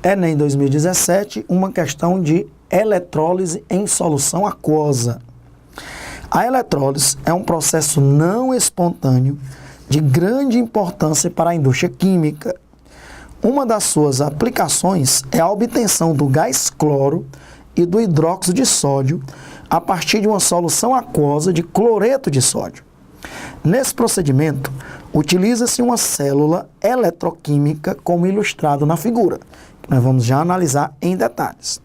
Enem 2017, uma questão de eletrólise em solução aquosa. A eletrólise é um processo não espontâneo de grande importância para a indústria química. Uma das suas aplicações é a obtenção do gás cloro e do hidróxido de sódio a partir de uma solução aquosa de cloreto de sódio. Nesse procedimento, utiliza-se uma célula eletroquímica como ilustrado na figura, que nós vamos já analisar em detalhes.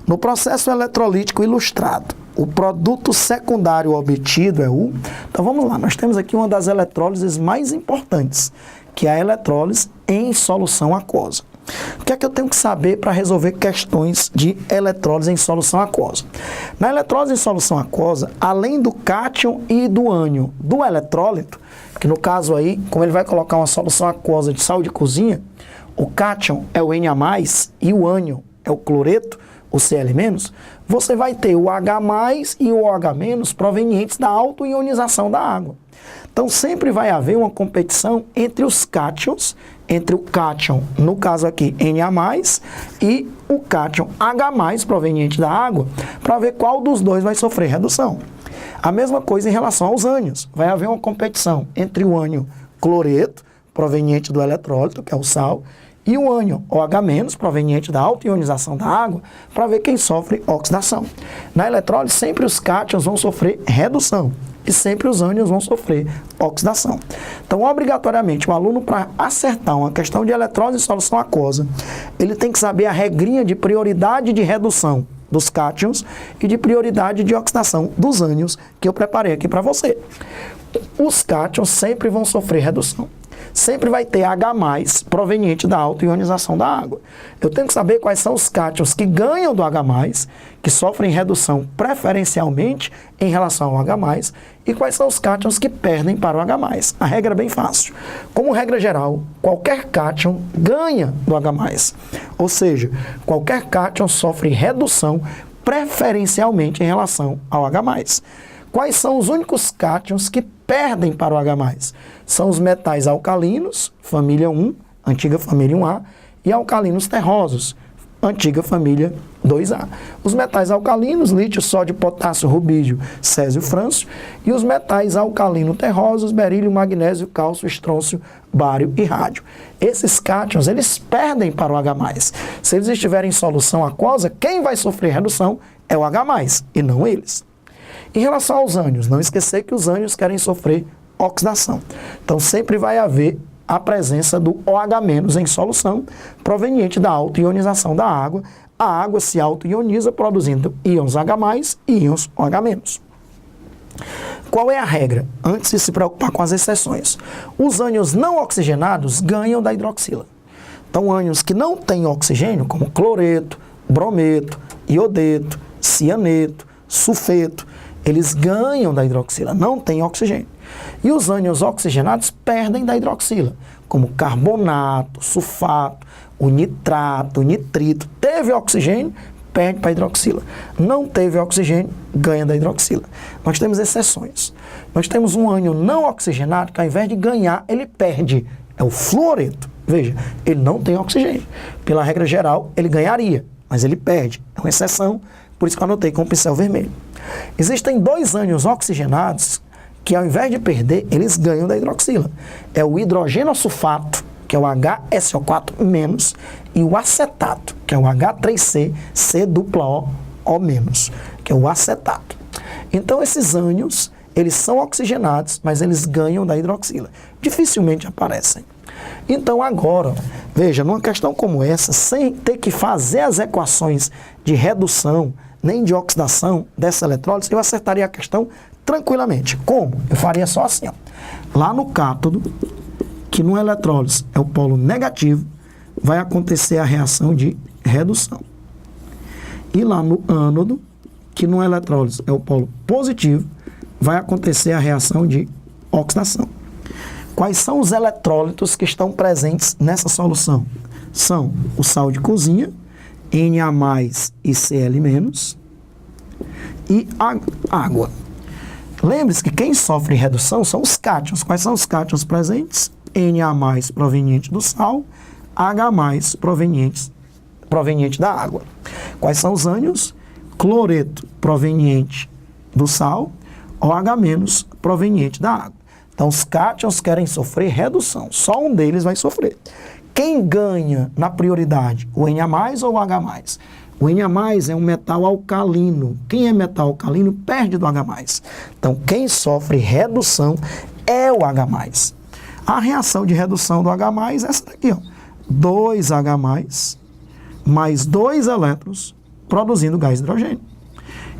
No processo eletrolítico ilustrado, o produto secundário obtido é o... Então vamos lá, nós temos aqui uma das eletrólises mais importantes, que é a eletrólise em solução aquosa. O que é que eu tenho que saber para resolver questões de eletrólise em solução aquosa? Na eletrólise em solução aquosa, além do cátion e do ânion do eletrólito, que no caso aí, como ele vai colocar uma solução aquosa de sal de cozinha, o cátion é o Na+, e o ânion é o cloreto, o Cl-, você vai ter o H+, e o OH- provenientes da autoionização da água. Então sempre vai haver uma competição entre os cátions, entre o cátion, no caso aqui Na+, e o cátion H+, proveniente da água, para ver qual dos dois vai sofrer redução. A mesma coisa em relação aos ânions. Vai haver uma competição entre o ânion cloreto, proveniente do eletrólito, que é o sal, e o ânion OH-, proveniente da autoionização da água, para ver quem sofre oxidação. Na eletrólise, sempre os cátions vão sofrer redução e sempre os ânions vão sofrer oxidação. Então, obrigatoriamente, o aluno, para acertar uma questão de eletrólise em solução aquosa, ele tem que saber a regrinha de prioridade de redução dos cátions e de prioridade de oxidação dos ânions que eu preparei aqui para você. Os cátions sempre vão sofrer redução. Sempre vai ter H+, proveniente da autoionização da água. Eu tenho que saber quais são os cátions que ganham do H+, que sofrem redução preferencialmente em relação ao H+, e quais são os cátions que perdem para o H+. A regra é bem fácil. Como regra geral, qualquer cátion ganha do H+. Ou seja, qualquer cátion sofre redução preferencialmente em relação ao H+. Quais são os únicos cátions que perdem para o H+? São os metais alcalinos, família 1, antiga família 1A, e alcalinos terrosos, antiga família 2A. Os metais alcalinos, lítio, sódio, potássio, rubídio, césio, frâncio, e os metais alcalino-terrosos, berílio, magnésio, cálcio, estrôncio, bário e rádio. Esses cátions, eles perdem para o H+. Se eles estiverem em solução aquosa, quem vai sofrer redução é o H+, e não eles. Em relação aos ânions, não esquecer que os ânions querem sofrer oxidação. Então, sempre vai haver a presença do OH- em solução, proveniente da autoionização da água. A água se autoioniza, produzindo íons H+, e íons OH-. Qual é a regra? Antes de se preocupar com as exceções. Os ânions não oxigenados ganham da hidroxila. Então, ânions que não têm oxigênio, como cloreto, brometo, iodeto, cianeto, sulfeto, eles ganham da hidroxila, não tem oxigênio. E os ânions oxigenados perdem da hidroxila, como carbonato, sulfato, o nitrato, o nitrito. Teve oxigênio, perde para a hidroxila. Não teve oxigênio, ganha da hidroxila. Nós temos exceções. Nós temos um ânion não oxigenado que, ao invés de ganhar, ele perde. É o fluoreto. Veja, ele não tem oxigênio. Pela regra geral, ele ganharia, mas ele perde. É uma exceção, por isso que eu anotei com o pincel vermelho. Existem dois ânions oxigenados que, ao invés de perder, eles ganham da hidroxila. É o hidrogenosulfato, que é o HSO4-, e o acetato, que é o H3C, C-O-O-, que é o acetato. Então, esses ânions, eles são oxigenados, mas eles ganham da hidroxila. Dificilmente aparecem. Então, agora, veja, numa questão como essa, sem ter que fazer as equações de redução, nem de oxidação dessa eletrólise, eu acertaria a questão tranquilamente. Como? Eu faria só assim, ó. Lá no cátodo, que no eletrólise é o polo negativo, vai acontecer a reação de redução. E lá no ânodo, que no eletrólise é o polo positivo, vai acontecer a reação de oxidação. Quais são os eletrólitos que estão presentes nessa solução? São o sal de cozinha, Na+ e Cl-, e a água. Lembre-se que quem sofre redução são os cátions. Quais são os cátions presentes? Na+ proveniente do sal, H+ provenientes proveniente da água. Quais são os ânions? Cloreto proveniente do sal, OH- proveniente da água. Então, os cátions querem sofrer redução. Só um deles vai sofrer. Quem ganha na prioridade? O Na- ou o H+? O Na- é um metal alcalino. Quem é metal alcalino perde do H+. Então, quem sofre redução é o H+. A reação de redução do H+ é essa daqui, ó. 2H+ mais 2 elétrons produzindo gás hidrogênio.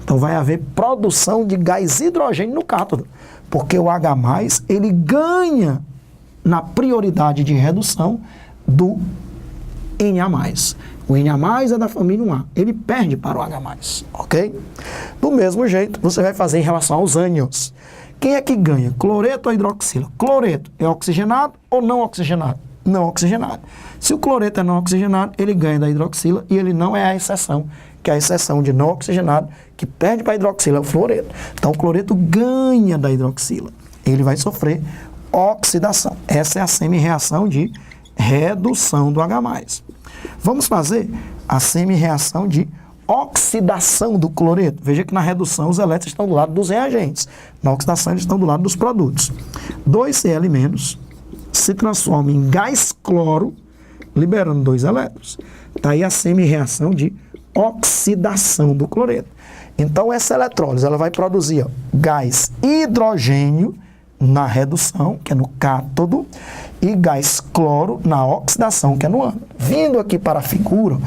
Então vai haver produção de gás hidrogênio no cátodo, porque o H+, ele ganha na prioridade de redução do Na+. O Na+ é da família 1A, ele perde para o H+, ok? Do mesmo jeito, você vai fazer em relação aos ânions. Quem é que ganha? Cloreto ou hidroxila? Cloreto é oxigenado ou não oxigenado? Não oxigenado. Se o cloreto é não oxigenado, ele ganha da hidroxila e ele não é a exceção, que é a exceção de não oxigenado, que perde para a hidroxila é o fluoreto. Então, o cloreto ganha da hidroxila. Ele vai sofrer oxidação. Essa é a semi-reação de redução do H+. Vamos fazer a semi-reação de oxidação do cloreto. Veja que na redução os elétrons estão do lado dos reagentes. Na oxidação eles estão do lado dos produtos. 2Cl- se transforma em gás cloro, liberando 2 elétrons. Está aí a semi-reação de oxidação do cloreto. Então, essa eletrólise ela vai produzir, ó, gás hidrogênio na redução, que é no cátodo, e gás cloro na oxidação, que é no ânodo. Vindo aqui para a figura,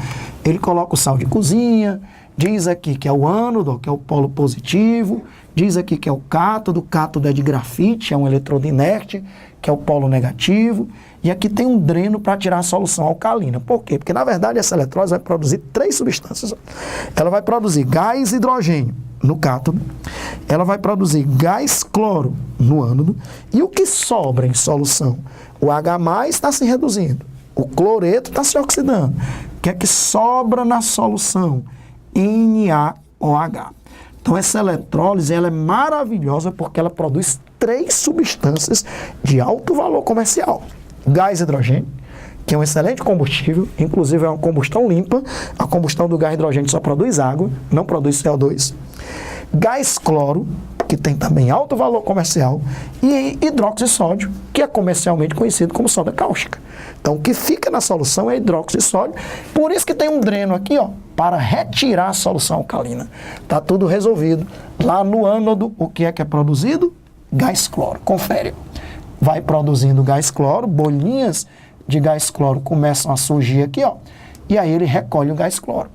ele coloca o sal de cozinha, diz aqui que é o ânodo, que é o polo positivo, diz aqui que é o cátodo é de grafite, é um eletrodo inerte, que é o polo negativo, e aqui tem um dreno para tirar a solução alcalina. Por quê? Porque, na verdade, essa eletrólise vai produzir 3 substâncias. Ela vai produzir gás hidrogênio no cátodo, ela vai produzir gás cloro no ânodo, e o que sobra em solução? O H+ está se reduzindo, o cloreto está se oxidando. O que é que sobra na solução? NaOH. Então, essa eletrólise ela é maravilhosa porque ela produz 3 substâncias de alto valor comercial. Gás hidrogênio, que é um excelente combustível, inclusive é uma combustão limpa. A combustão do gás hidrogênio só produz água, não produz CO2. Gás cloro, que tem também alto valor comercial, e hidróxido de sódio, que é comercialmente conhecido como soda cáustica. Então, o que fica na solução é hidróxido de sódio, por isso que tem um dreno aqui, ó, para retirar a solução alcalina. Está tudo resolvido. Lá no ânodo, o que é produzido? Gás cloro. Confere. Vai produzindo gás cloro, bolinhas de gás cloro começam a surgir aqui, ó, e aí ele recolhe o gás cloro.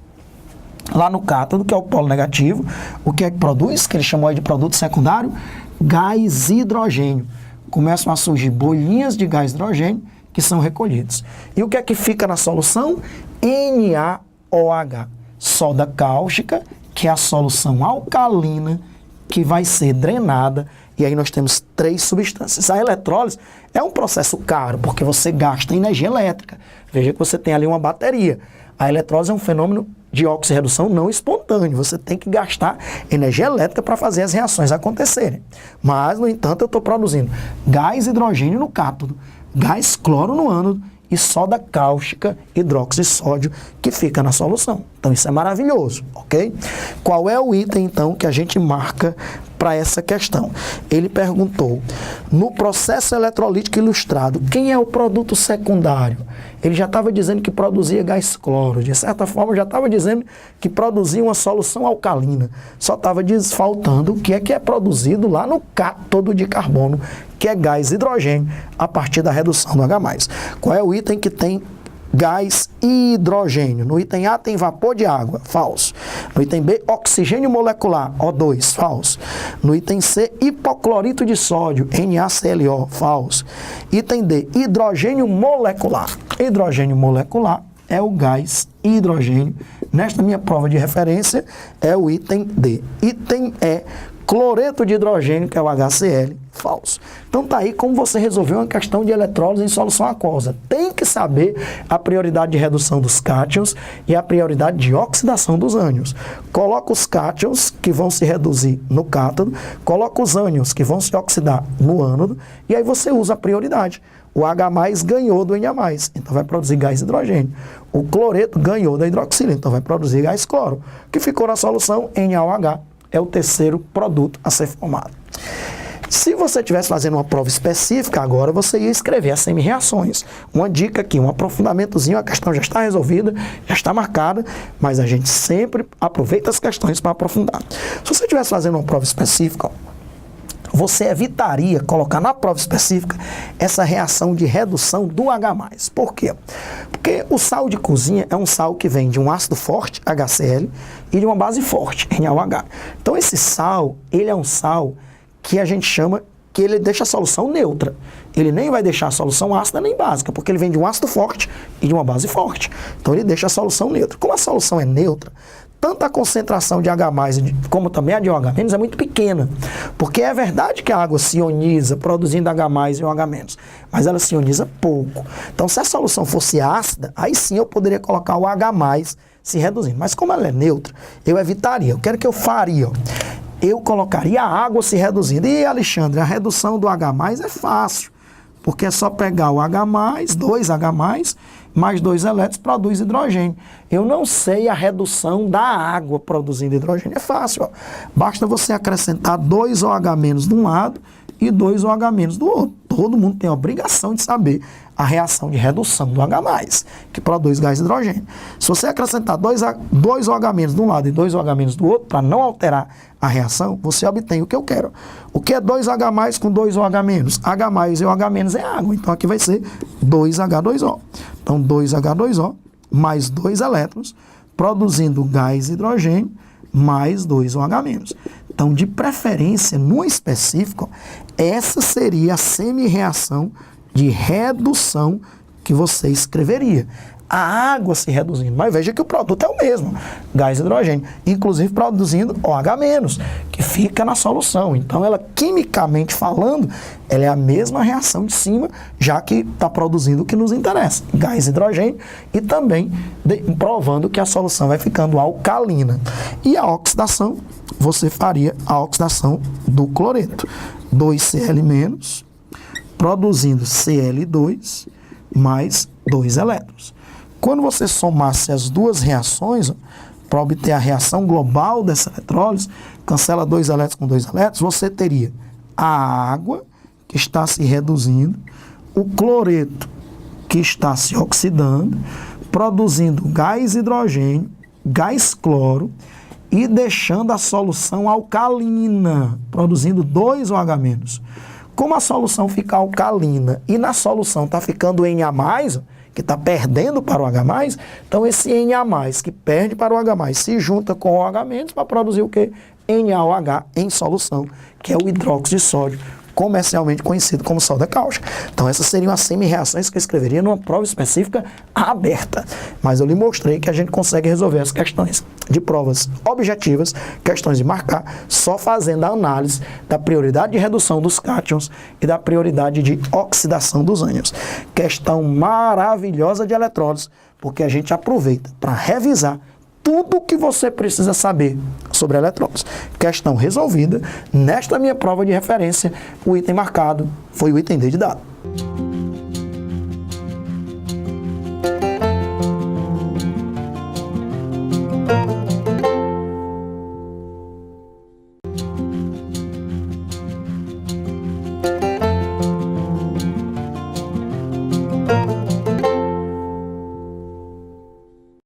Lá no cátodo, que é o polo negativo, o que é que produz? Que ele chamou aí de produto secundário? Gás hidrogênio. Começam a surgir bolinhas de gás hidrogênio que são recolhidos. E o que é que fica na solução? NaOH. Soda cáustica, que é a solução alcalina que vai ser drenada. E aí nós temos 3 substâncias. A eletrólise é um processo caro, porque você gasta energia elétrica. Veja que você tem ali uma bateria. A eletrólise é um fenômeno de oxirredução não espontâneo. Você tem que gastar energia elétrica para fazer as reações acontecerem. Mas, no entanto, eu estou produzindo gás hidrogênio no cátodo, gás cloro no ânodo e soda cáustica, hidróxido de sódio, que fica na solução. Então, isso é maravilhoso, ok? Qual é o item, então, que a gente marca para essa questão? Ele perguntou, no processo eletrolítico ilustrado, quem é o produto secundário? Ele já estava dizendo que produzia gás cloro, de certa forma já estava dizendo que produzia uma solução alcalina. Só estava faltando o que é produzido lá no cátodo de carbono, que é gás hidrogênio, a partir da redução do H+. Qual é o item que tem gás hidrogênio? No item A tem vapor de água, falso. No item B, oxigênio molecular, O2, falso. No item C, hipoclorito de sódio, NaClO, falso. Item D, hidrogênio molecular. Hidrogênio molecular é o gás hidrogênio. Nesta minha prova de referência é o item D. Item E, cloreto de hidrogênio, que é o HCl, falso. Então tá aí como você resolveu uma questão de eletrólise em solução aquosa. Tem que saber a prioridade de redução dos cátions e a prioridade de oxidação dos ânions. Coloca os cátions, que vão se reduzir no cátodo, coloca os ânions, que vão se oxidar no ânodo, e aí você usa a prioridade. o H+ ganhou do Na+, então vai produzir gás hidrogênio. O cloreto ganhou da hidroxila, então vai produzir gás cloro. O que ficou na solução, NaOH, é o terceiro produto a ser formado. Se você estivesse fazendo uma prova específica agora, você ia escrever as semi-reações. Uma dica aqui, um aprofundamentozinho, a questão já está resolvida, já está marcada, mas a gente sempre aproveita as questões para aprofundar. Se você estivesse fazendo uma prova específica, você evitaria colocar na prova específica essa reação de redução do H+. Por quê? Porque o sal de cozinha é um sal que vem de um ácido forte, HCl, e de uma base forte, NaOH. Então esse sal, ele é um sal que a gente chama que ele deixa a solução neutra. Ele nem vai deixar a solução ácida nem básica, porque ele vem de um ácido forte e de uma base forte. Então ele deixa a solução neutra. Como a solução é neutra, tanto a concentração de H+, como também a de OH- é muito pequena. Porque é verdade que a água se ioniza produzindo H+ e OH-, mas ela se ioniza pouco. Então se a solução fosse ácida, aí sim eu poderia colocar o H+ se reduzindo. Mas como ela é neutra, eu evitaria. O que era que eu faria? Eu colocaria a água se reduzindo. E, Alexandre, a redução do H+ é fácil, porque é só pegar o H+, 2H+, mais 2 elétrons, produz hidrogênio. Eu não sei a redução da água produzindo hidrogênio. É fácil, ó. Basta você acrescentar 2 OH- de um lado e 2 OH- do outro. Todo mundo tem a obrigação de saber a reação de redução do H+, que produz gás hidrogênio. Se você acrescentar 2 OH- de um lado e 2 OH- do outro, para não alterar a reação, você obtém o que eu quero. O que é 2H+ com 2 OH-? H+ e OH- é água, então aqui vai ser 2H2O. Então 2H2O mais 2 elétrons, produzindo gás hidrogênio mais 2 OH-. Então, de preferência, no específico, essa seria a semi-reação de redução que você escreveria. A água se reduzindo, mas veja que o produto é o mesmo, gás hidrogênio, inclusive produzindo OH-, que fica na solução. Então, ela, quimicamente falando, ela é a mesma reação de cima, já que está produzindo o que nos interessa, gás hidrogênio, e também provando que a solução vai ficando alcalina. E a oxidação, você faria a oxidação do cloreto, 2Cl-, produzindo Cl2 mais 2 elétrons. Quando você somasse as duas reações, para obter a reação global dessa eletrólise, cancela 2 elétrons com 2 elétrons, você teria a água, que está se reduzindo, o cloreto, que está se oxidando, produzindo gás hidrogênio, gás cloro, e deixando a solução alcalina, produzindo 2 OH-. Como a solução fica alcalina e na solução está ficando Na+, que está perdendo para o H+, então esse Na+, que perde para o H+, se junta com o OH- para produzir o quê? NaOH em solução, que é o hidróxido de sódio, comercialmente conhecido como soda cáustica. Então essas seriam as semi-reações que eu escreveria numa prova específica aberta. Mas eu lhe mostrei que a gente consegue resolver as questões de provas objetivas, questões de marcar, só fazendo a análise da prioridade de redução dos cátions e da prioridade de oxidação dos ânions. Questão maravilhosa de eletrólise, porque a gente aproveita para revisar tudo o que você precisa saber sobre eletrólise. Questão resolvida. Nesta minha prova de referência, o item marcado foi o item D de dado.